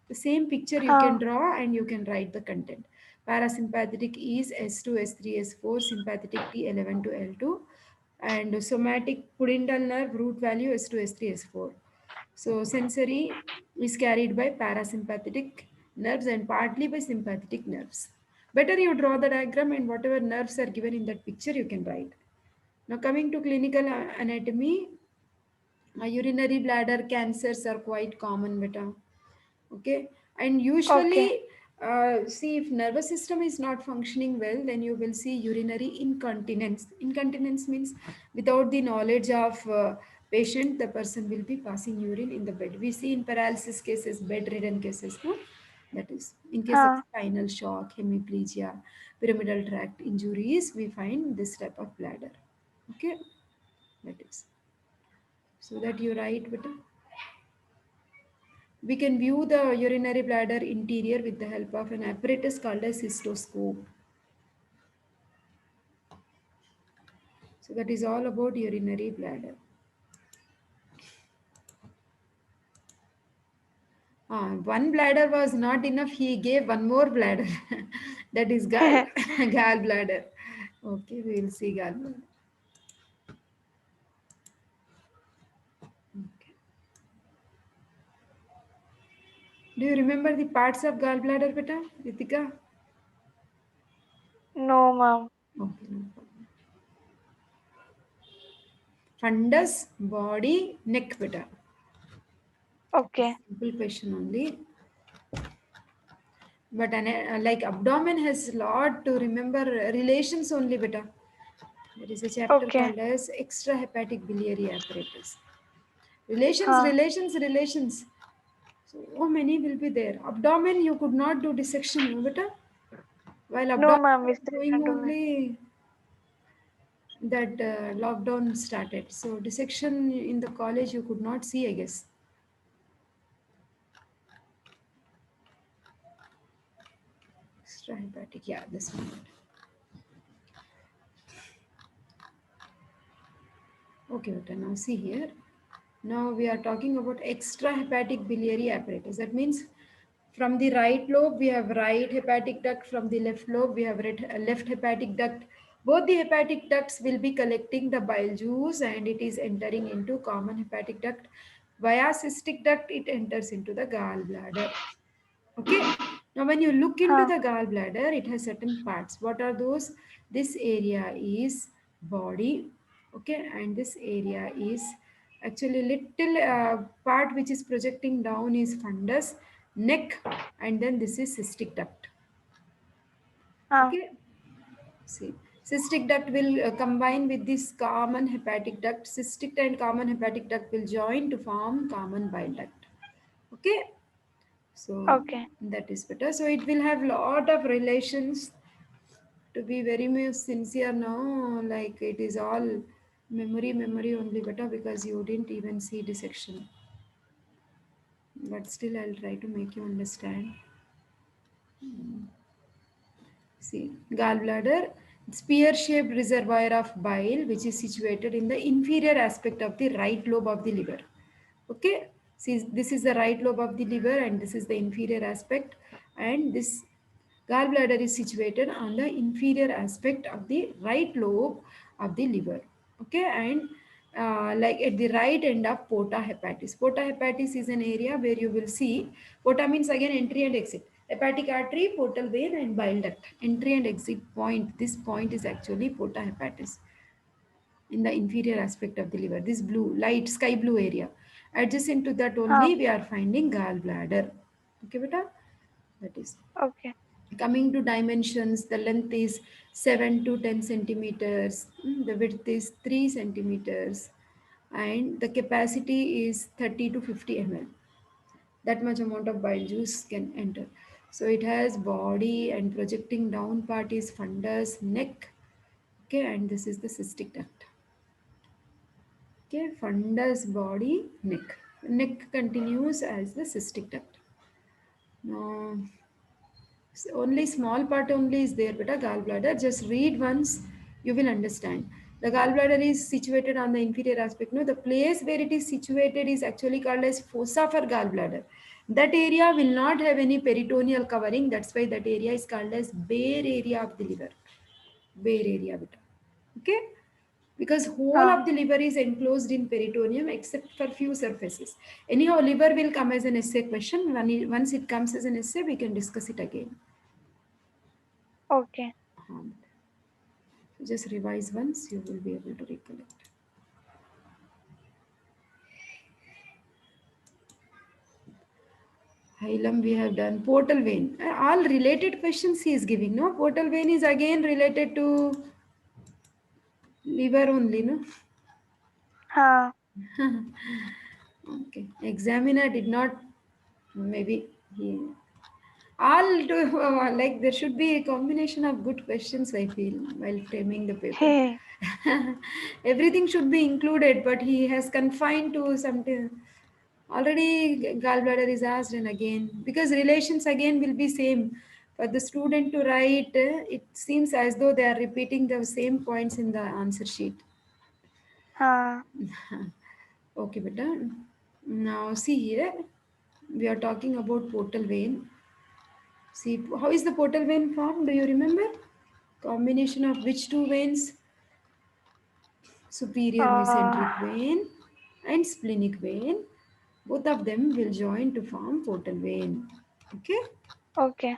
The same picture you can Huh. draw and you can write the content. Parasympathetic is S2, S3, S4, sympathetic T11 to L2, and somatic pudendal nerve root value S2, S3, S4. So sensory is carried by parasympathetic nerves and partly by sympathetic nerves. Better you draw the diagram and whatever nerves are given in that picture you can write. Now coming to clinical anatomy, urinary bladder cancers are quite common, beta. Okay, and Okay. usually see if nervous system is not functioning well, then you will see urinary incontinence. Incontinence means without the knowledge of patient, the person will be passing urine in the bed. We see in paralysis cases, bedridden cases, no? That is in case of Huh. spinal shock, hemiplegia, pyramidal tract injuries, we find this type of bladder. Okay, that is, so that you write better. We can view the urinary bladder interior with the help of an apparatus called a cystoscope. So that is all about urinary bladder. One bladder was not enough. He gave one more bladder. That is gallbladder. Okay, we will see gallbladder. Okay. Do you remember the parts of gallbladder, beta, Ritika? No, ma'am. Okay, no problem. Fundus, body, neck, beta. Okay. Simple question only. But like abdomen has lot to remember relations only, beta. There is a chapter Okay. called as extrahepatic biliary apparatus. Relations, Huh. relations, relations. So many will be there. Abdomen, you could not do dissection, no, beta. While No, abdomen ma'am. was Mr. going Gentleman. only, that lockdown started. So dissection in the college you could not see, I guess. Extrahepatic, yeah, this one. Okay, beta. Now see here. Now we are talking about extrahepatic biliary apparatus. That means from the right lobe we have right hepatic duct, from the left lobe we have left hepatic duct. Both the hepatic ducts will be collecting the bile juice and it is entering into common hepatic duct. Via cystic duct it enters into the gallbladder. Okay. Now, when you look into Huh. the gallbladder, it has certain parts. What are those? This area is body. Okay. And this area is actually little part which is projecting down is fundus, neck, and then this is cystic duct. Huh. Okay. See, cystic duct will combine with this common hepatic duct. Cystic and common hepatic duct will join to form common bile duct. Okay. So Okay. that is better. So it will have lot of relations. To be very much sincere now, like it is all memory only better because you didn't even see dissection. But still I'll try to make you understand. See, gallbladder, spear-shaped reservoir of bile which is situated in the inferior aspect of the right lobe of the liver. Okay, see this is the right lobe of the liver and this is the inferior aspect, and this gallbladder is situated on the inferior aspect of the right lobe of the liver. Okay, and like at the right end of porta hepatis. Porta hepatis is an area where you will see, porta means again entry and exit. Hepatic artery, portal vein, and bile duct. Entry and exit point. This point is actually porta hepatis in the inferior aspect of the liver. This blue, light sky blue area. Adjacent to that Huh. only we are finding gallbladder. Okay, beta? That is. Okay. Coming to dimensions, the length is 7 to 10 centimeters, the width is 3 centimeters, and the capacity is 30 to 50 ml. That much amount of bile juice can enter. So it has body and projecting down part is fundus, neck, okay, and this is the cystic duct. Okay, fundus, body, neck. Neck continues as the cystic duct. Now, only small part only is there, beta, gallbladder. Just read once, you will understand. The gallbladder is situated on the inferior aspect. No, the place where it is situated is actually called as fossa for gallbladder. That area will not have any peritoneal covering. That's why that area is called as bare area of the liver. Bare area, beta. Okay, because whole Huh. of the liver is enclosed in peritoneum except for few surfaces. Anyhow, liver will come as an essay question. Once it comes as an essay, we can discuss it again. Okay. Just revise once, you will be able to recollect. Hilum we have done. Portal vein. All related questions he is giving. No, portal vein is again related to liver only. No. Ha. Okay. Examiner did not. Maybe he. All to like there should be a combination of good questions. I feel while framing the paper. Hey. Everything should be included, but he has confined to something. Already gallbladder is asked and again because relations again will be same. For the student to write, it seems as though they are repeating the same points in the answer sheet. Ha. Okay, beta. Now see here, we are talking about portal vein. See, how is the portal vein formed? Do you remember? Combination of which two veins? Superior Uh, mesenteric vein and splenic vein. Both of them will join to form portal vein. Okay? okay.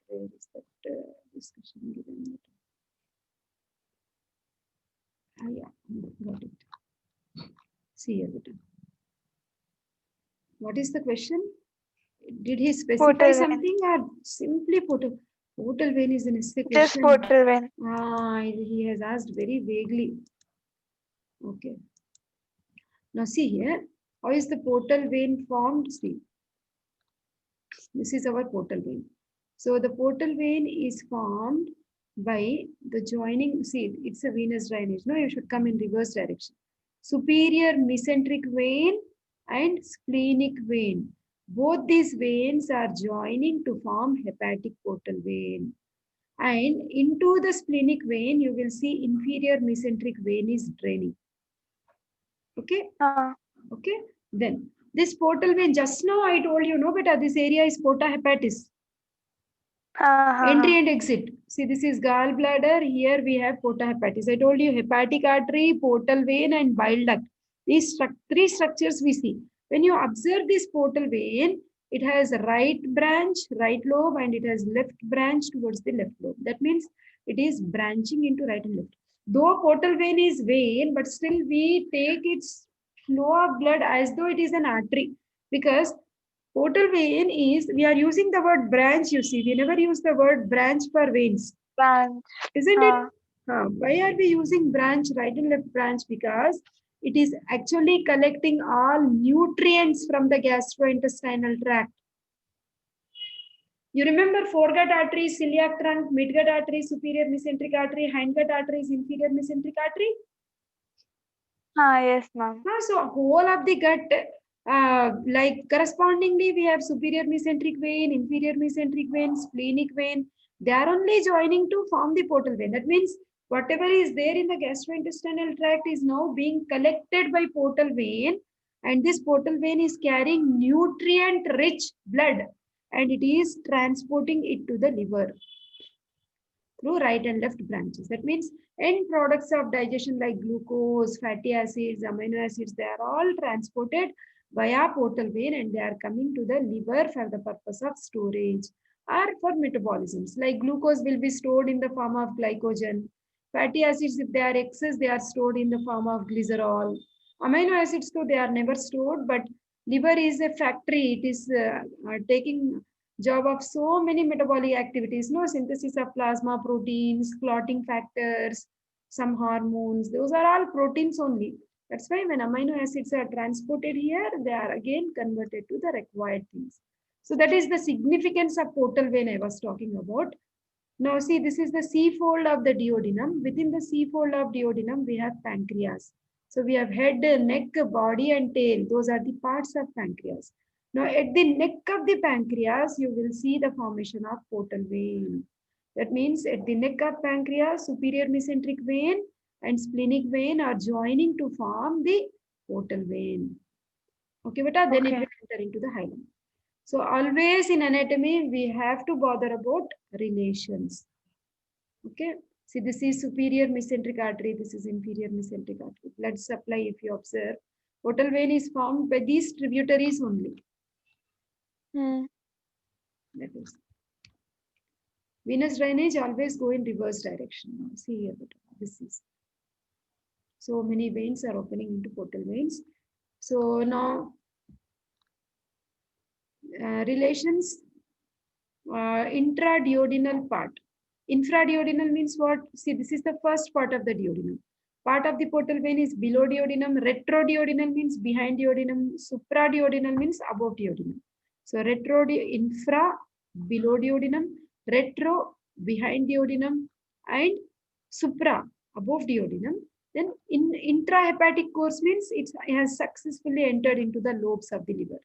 Where is that discussion given? Ah, yeah, got it. See here, beta. What is the question? Did he specify Portal vein. something or simply portal? Portal vein is an essay Just question. portal vein. Ah, he has asked very vaguely. Okay. Now see here. How is the portal vein formed? See, this is our portal vein. So the portal vein is formed by the joining. See, it's a venous drainage. No, you should come in reverse direction. Superior mesenteric vein and splenic vein. Both these veins are joining to form hepatic portal vein. And into the splenic vein, you will see inferior mesenteric vein is draining. Okay. Ha. Okay. Then this portal vein, just now I told you, no, but this area is porta hepatis. Ha. Ha. Entry Ha. and exit. See, this is gallbladder. Here we have porta hepatis. I told you hepatic artery, portal vein, and bile duct. These three structures we see. When you observe this portal vein, it has right branch, right lobe, and it has left branch towards the left lobe. That means it is branching into right and left. Though portal vein is vein, but still we take its flow of blood as though it is an artery because portal vein is, we are using the word branch, you see. We never use the word branch for veins, Branch. isn't it? Ha. Why are we using branch, right and left branch? Because it is actually collecting all nutrients from the gastrointestinal tract. You remember foregut artery, celiac trunk, midgut artery, superior mesenteric artery, hindgut artery is inferior mesenteric artery. Ha. Yes, ma'am. So whole of the gut, like correspondingly, we have superior mesenteric vein, inferior mesenteric vein, splenic vein. They are only joining to form the portal vein. That means whatever is there in the gastrointestinal tract is now being collected by portal vein, and this portal vein is carrying nutrient-rich blood, and it is transporting it to the liver through right and left branches. That means end products of digestion like glucose, fatty acids, amino acids, they are all transported via portal vein and they are coming to the liver for the purpose of storage or for metabolisms. Like glucose will be stored in the form of glycogen. Fatty acids, if they are excess, they are stored in the form of glycerol. Amino acids, though they are never stored, but liver is a factory. It is taking job of so many metabolic activities, no synthesis of plasma proteins, clotting factors, some hormones. Those are all proteins only. That's why when amino acids are transported here, they are again converted to the required things. So that is the significance of portal vein I was talking about. Now see, this is the C fold of the duodenum. Within the C fold of duodenum, we have pancreas. So we have head, neck, body and tail. Those are the parts of pancreas. Now at the neck of the pancreas, you will see the formation of portal vein. That means at the neck of pancreas, superior mesenteric vein and splenic vein are joining to form the portal vein. Okay, beta, then it Okay. will enter into the hilum. So always in anatomy, we have to bother about relations. Okay. See, this is superior mesenteric artery. This is inferior mesenteric artery. Blood supply, if you observe, portal vein is formed by these tributaries only. Hmm. That is. Venous drainage always go in reverse direction. Now see here, this is, so many veins are opening into portal veins. So now relations, intraduodenal part. Infraduodenal means what? See, this is the first part of the duodenum. Part of the portal vein is below duodenum. Retroduodenal means behind duodenum. Supraduodenal means above duodenum. So infra, below duodenum. Retro, behind duodenum. And supra, above duodenum. Then in intrahepatic course means it has successfully entered into the lobes of the liver.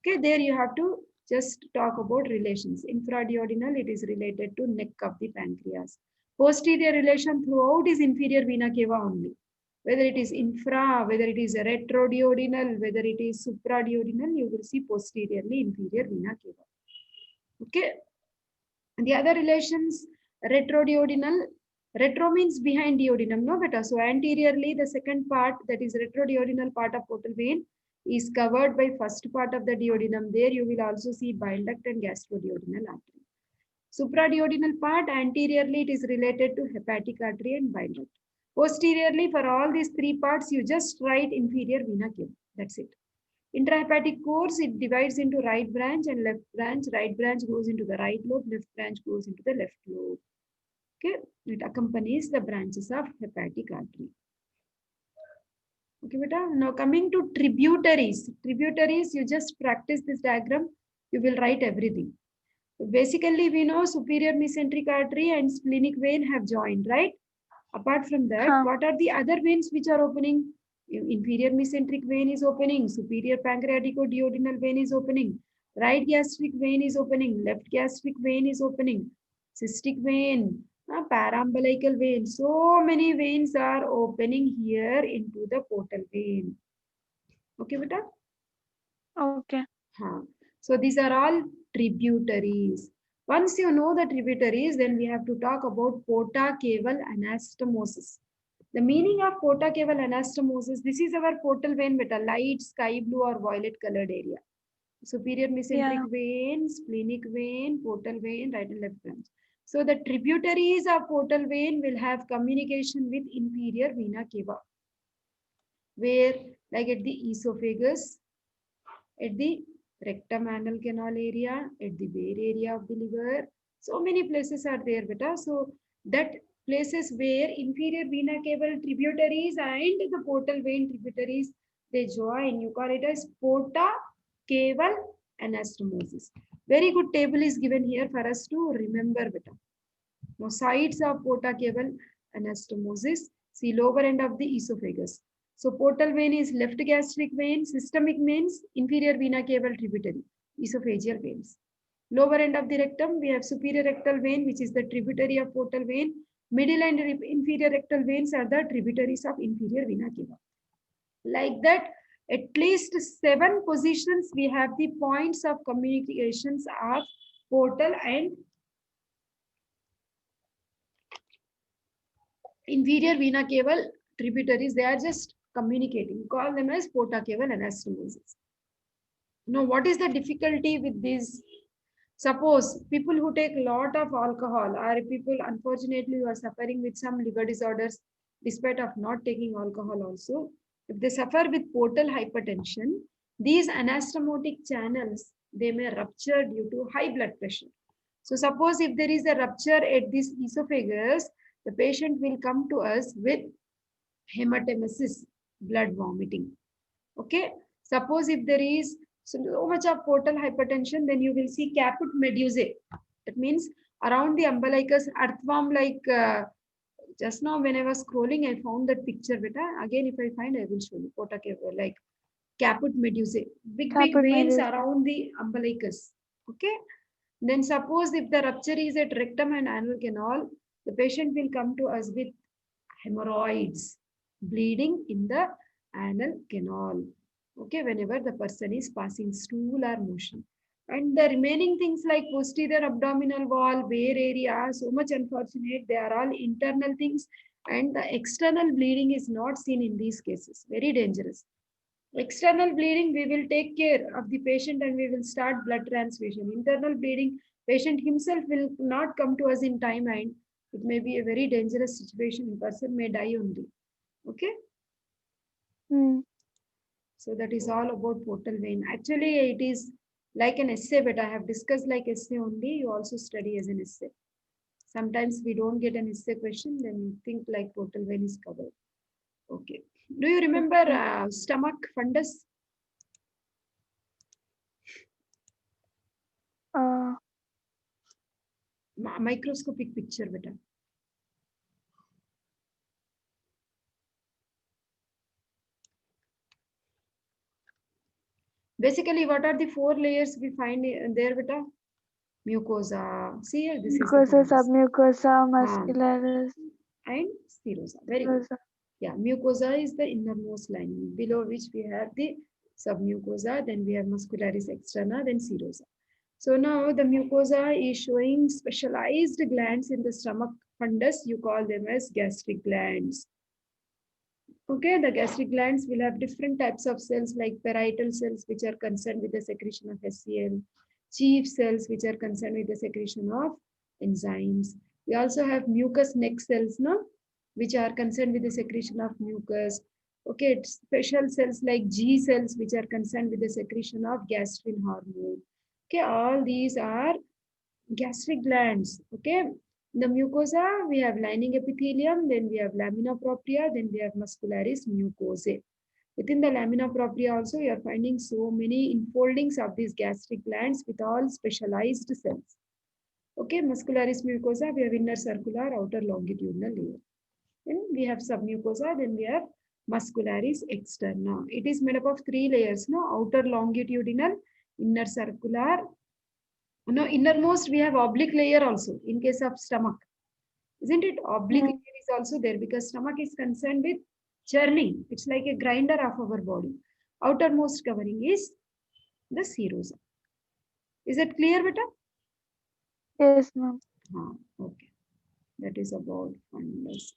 Okay, there you have to just talk about relations. Infraduodenal, it is related to neck of the pancreas. Posterior relation throughout is inferior vena cava only. Whether it is infra, whether it is retroduodenal, whether it is supraduodenal, you will see posteriorly inferior vena cava. Okay. And the other relations, retroduodenal, retro means behind duodenum, no better. So anteriorly, the second part, that is retroduodenal part of portal vein, is covered by first part of the duodenum. There you will also see bile duct and gastroduodenal artery. Supraduodenal part, anteriorly it is related to hepatic artery and bile duct. Posteriorly, for all these three parts, you just write inferior vena cava. That's it. Intrahepatic course, it divides into right branch and left branch. Right branch goes into the right lobe, left branch goes into the left lobe. Okay, it accompanies the branches of hepatic artery. Okay, beta. Now coming to tributaries. Tributaries, you just practice this diagram, you will write everything. Basically, we know superior mesenteric artery and splenic vein have joined, right? Apart from that, what are the other veins which are opening? Inferior mesenteric vein is opening, superior pancreaticoduodenal vein is opening, right gastric vein is opening, left gastric vein is opening, cystic vein, paraumbilical vein. So many veins are opening here into the portal vein. Okay, beta? Okay. So these are all tributaries. Once you know the tributaries, then we have to talk about porta-caval anastomosis. The meaning of porta-caval anastomosis, this is our portal vein with a light sky blue or violet colored area. Superior mesenteric vein, splenic vein, portal vein, right and left branch. So the tributaries of portal vein will have communication with inferior vena cava, where like at the esophagus, at the rectum anal canal area, at the bare area of the liver. So many places are there, beta. So that places where inferior vena cava tributaries and the portal vein tributaries, they join. You call it as porta caval anastomosis. Very good table is given here for us to remember, beta. Now sides of porta caval anastomosis. See lower end of the esophagus. So portal vein is left gastric vein, systemic veins, inferior vena cava tributary, esophageal veins. Lower end of the rectum, we have superior rectal vein, which is the tributary of portal vein. Middle and inferior rectal veins are the tributaries of inferior vena cava. Like that, at least 7 positions, we have the points of communications of portal and inferior vena cava tributaries. They are just communicating. Call them as porta caval anastomosis. Now, what is the difficulty with this? Suppose people who take a lot of alcohol, or people unfortunately who are suffering with some liver disorders despite of not taking alcohol also, if they suffer with portal hypertension, these anastomotic channels, they may rupture due to high blood pressure. So suppose if there is a rupture at this esophagus, the patient will come to us with hematemesis, blood vomiting. Okay. Suppose if there is so much of portal hypertension, then you will see caput medusae. That means around the umbilicus, earthworm like. Just now when I was scrolling, I found that picture. Beta. Again, if I find, I will show you. Porta like caput medusae, big veins around the umbilicus. Okay. Then suppose if the rupture is at rectum and anal canal, the patient will come to us with hemorrhoids, bleeding in the anal canal. Okay, whenever the person is passing stool or motion. And the remaining things like posterior abdominal wall, bare area, so much unfortunate, they are all internal things, and the external bleeding is not seen in these cases. Very dangerous. External bleeding, we will take care of the patient and we will start blood transfusion. Internal bleeding, Patient himself will not come to us in time, and it may be a very dangerous situation. Person may die only. Okay. So that is all about portal vein. Actually, it is like an essay, but I have discussed like essay only. You also study as an essay. Sometimes we don't get an essay question, then you think like portal vein is covered. Okay. Do you remember stomach fundus? Microscopic picture, beta. Basically, what are the 4 layers we find there, beta? Mucosa. See here, this mucosa, is the fundus. submucosa, muscularis, and serosa. Very good. Yeah, mucosa is the innermost lining, below which we have the submucosa, then we have muscularis externa, then serosa. So now the mucosa is showing specialized glands in the stomach fundus. You call them as gastric glands. Okay, the gastric glands will have different types of cells like parietal cells, which are concerned with the secretion of HCl, chief cells, which are concerned with the secretion of enzymes. We also have mucous neck cells, no? Which are concerned with the secretion of mucus. Okay, special cells like G cells, which are concerned with the secretion of gastrin hormone. Okay, all these are gastric glands. Okay, in the mucosa, we have lining epithelium, then we have lamina propria, then we have muscularis mucosae. Within the lamina propria also, you are finding so many enfoldings of these gastric glands with all specialized cells. Okay, muscularis mucosa, we have inner circular, outer longitudinal layer. Then we have submucosa, then we have muscularis externa. It is made up of 3 layers, no? Outer longitudinal, inner circular. No, innermost we have oblique layer also in case of stomach. Isn't it? Oblique layer is also there because stomach is concerned with churning. It's like a grinder of our body. Outermost covering is the serosa. Is it clear, beta? Yes, ma'am. Okay. That is about fundus.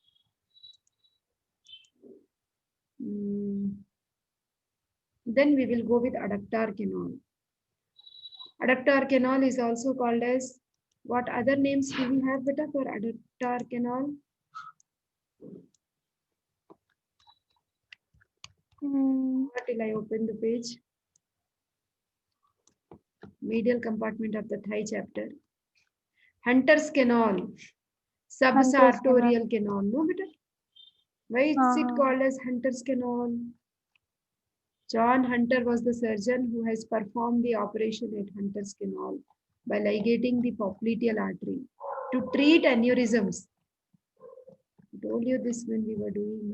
Then we will go with adductor canal. Adductor canal is also called as, what other names do we have, beta, for adductor canal? Till I open the page. Medial compartment of the thigh chapter. Hunter's canal. Subsartorial canal. No, beta? Why is it called as Hunter's canal? John Hunter was the surgeon who has performed the operation at Hunter's canal by ligating the popliteal artery to treat aneurysms. I told you this when we were doing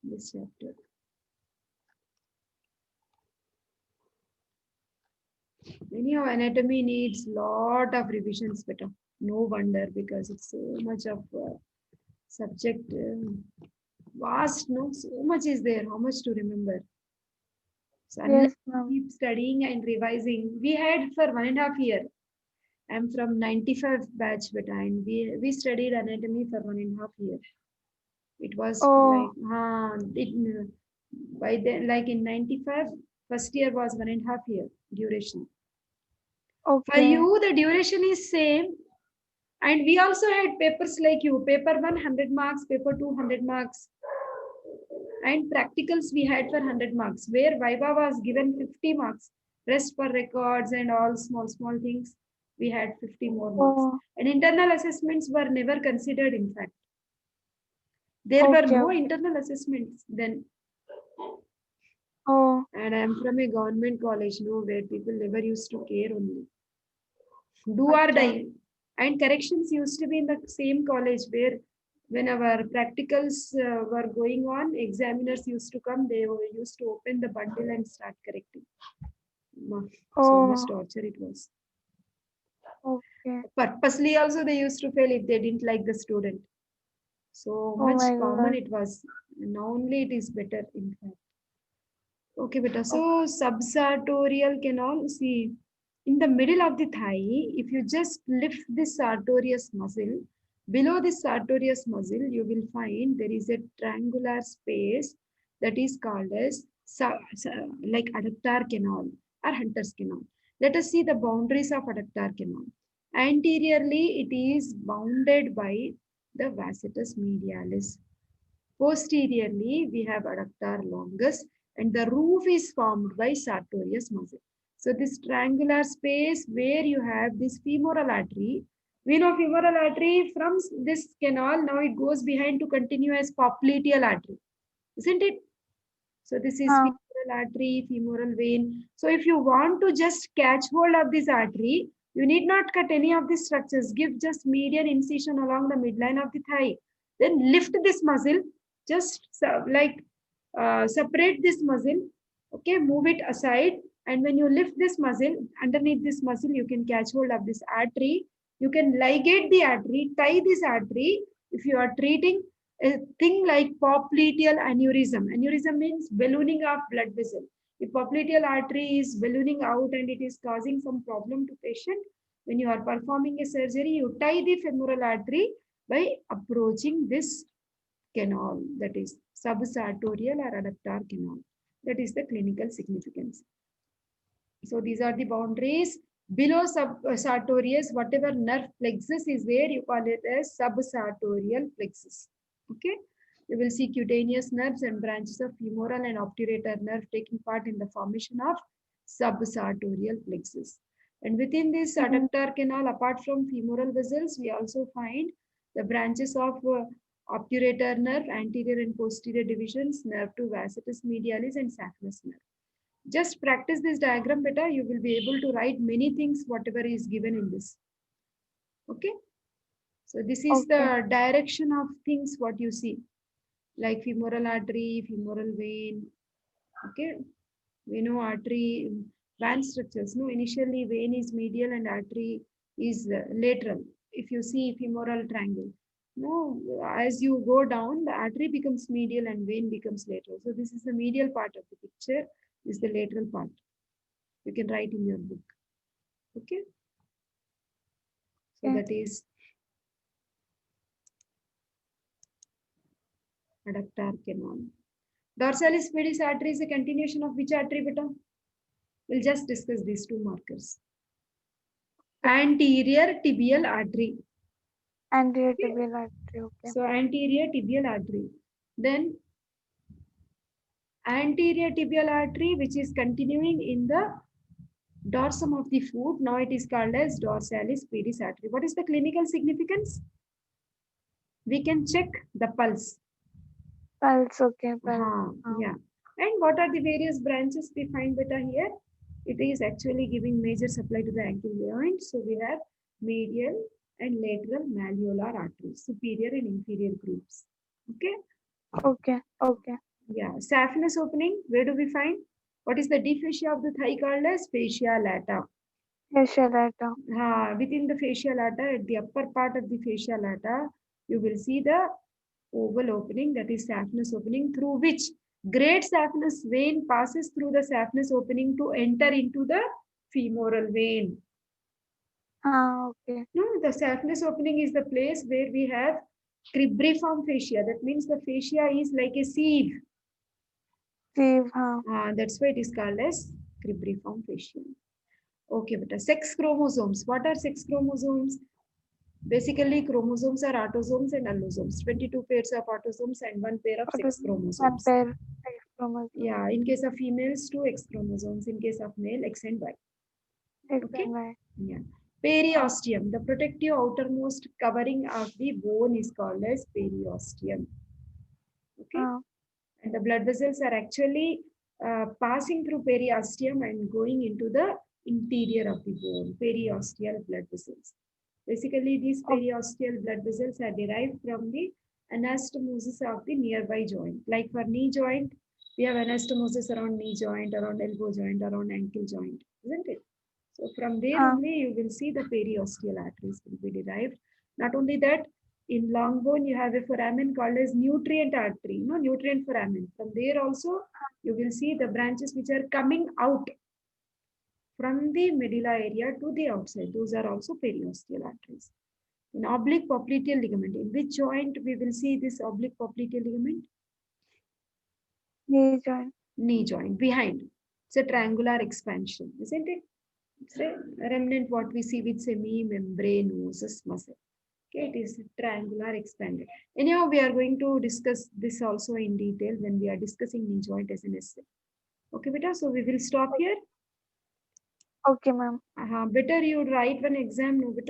this chapter. Anyhow, anatomy needs lot of revisions, beta. No wonder, because it's so much of subject, vast, no? So much is there, how much to remember. So unless we keep studying and revising, we had for 1.5 years. I'm from 95 batch, beta, and we studied anatomy for 1.5 years. It was like, by then, like in 95, first year was 1.5 years duration. Okay. For you, the duration is same. And we also had papers like you. Paper 1, 100 marks. Paper 2, 100 marks. And practicals we had for 100 marks. Where Viva was given 50 marks. Rest for records and all small things. We had 50 more marks. And internal assessments were never considered, in fact. There were no internal assessments then. And I am from a government college, no, where people never used to care only. Do or die. And corrections used to be in the same college where when our practicals were going on, examiners used to come, they used to open the bundle and start correcting. So much torture it was. Purposely also they used to fail if they didn't like the student. So much common it was. Now only it is better, in fact. Okay, beta. So subsartorial canal, see, in the middle of the thigh, if you just lift this sartorius muscle, below this sartorius muscle, you will find there is a triangular space that is called as like adductor canal or Hunter's canal. Let us see the boundaries of adductor canal. Anteriorly, it is bounded by the vastus medialis. Posteriorly, we have adductor longus, and the roof is formed by sartorius muscle. So this triangular space where you have this femoral artery, we know femoral artery from this canal, now it goes behind to continue as popliteal artery, isn't it? So this is femoral artery, femoral vein. So if you want to just catch hold of this artery, you need not cut any of these structures. Give just median incision along the midline of the thigh. Then lift this muscle, just separate this muscle. Okay, move it aside. And when you lift this muscle, underneath this muscle, you can catch hold of this artery. You can ligate the artery, tie this artery. If you are treating a thing like popliteal aneurysm. Aneurysm means ballooning of blood vessel. If popliteal artery is ballooning out and it is causing some problem to patient, when you are performing a surgery, you tie the femoral artery by approaching this canal, that is subsartorial or adductor canal. That is the clinical significance. So these are the boundaries. Below subsartorius, whatever nerve plexus is there, you call it as subsartorial plexus. Okay. You will see cutaneous nerves and branches of femoral and obturator nerve taking part in the formation of subsartorial plexus. And within this adductor canal, apart from femoral vessels, we also find the branches of obturator nerve, anterior and posterior divisions, nerve to vastus medialis and saphenous nerve. Just practice this diagram better. You will be able to write many things, whatever is given in this. Okay. So this is the direction of things, what you see, like femoral artery, femoral vein. Okay. We know artery, band structures. No, initially vein is medial and artery is lateral. If you see femoral triangle. No, as you go down, the artery becomes medial and vein becomes lateral. So this is the medial part of the picture. This is the lateral part. You can write in your book. Okay. So that is adductor canal. Dorsalis pedis artery is a continuation of which artery, beta? We'll just discuss these two markers. Anterior tibial artery. Anterior tibial artery. Okay. So anterior tibial artery. Then anterior tibial artery, which is continuing in the dorsum of the foot. Now it is called as dorsalis pedis artery. What is the clinical significance? We can check the pulse. Pulse, okay. Pulse. Yeah. And what are the various branches we find better here? It is actually giving major supply to the ankle joint. So we have medial and lateral malleolar arteries, superior and inferior groups. Okay. Okay. Okay. Yeah. Saphenous opening, where do we find? What is the deep fascia of the thigh called as fascia lata? Fascia lata. Within the fascia lata, at the upper part of the fascia lata, you will see the oval opening, that is saphenous opening, through which great saphenous vein passes through the saphenous opening to enter into the femoral vein. Okay. No, the saphenous opening is the place where we have cribriform fascia. That means the fascia is like a sieve. Sieve. That's why it is called as cribriform fascia. Okay, but sex chromosomes. What are sex chromosomes? Basically, chromosomes are autosomes and allosomes. 22 pairs of autosomes and 1 pair of sex chromosomes. 1 pair sex chromosomes. Yeah, in case of females, 2 X chromosomes. In case of male, X and Y. X Okay. and Y. Yeah. Periosteum, the protective outermost covering of the bone, is called as periosteum. Okay. And the blood vessels are actually passing through periosteum and going into the interior of the bone. Periosteal blood vessels. Basically, these periosteal blood vessels are derived from the anastomosis of the nearby joint. Like for knee joint, we have anastomosis around knee joint, around elbow joint, around ankle joint, isn't it? So from there only you will see the periosteal arteries will be derived. Not only that, in long bone you have a foramen called as nutrient artery, nutrient foramen. From there also you will see the branches which are coming out from the medulla area to the outside. Those are also periosteal arteries. In oblique popliteal ligament, in which joint we will see this oblique popliteal ligament? Knee joint. Knee joint, behind. It's a triangular expansion, isn't it? It's a remnant what we see with semi-membranosus muscle. Okay, it is triangular expanded. Anyhow, we are going to discuss this also in detail when we are discussing knee joint as an essay. Okay, beta. So we will stop here. Okay, ma'am. Better you write one exam, no, beta.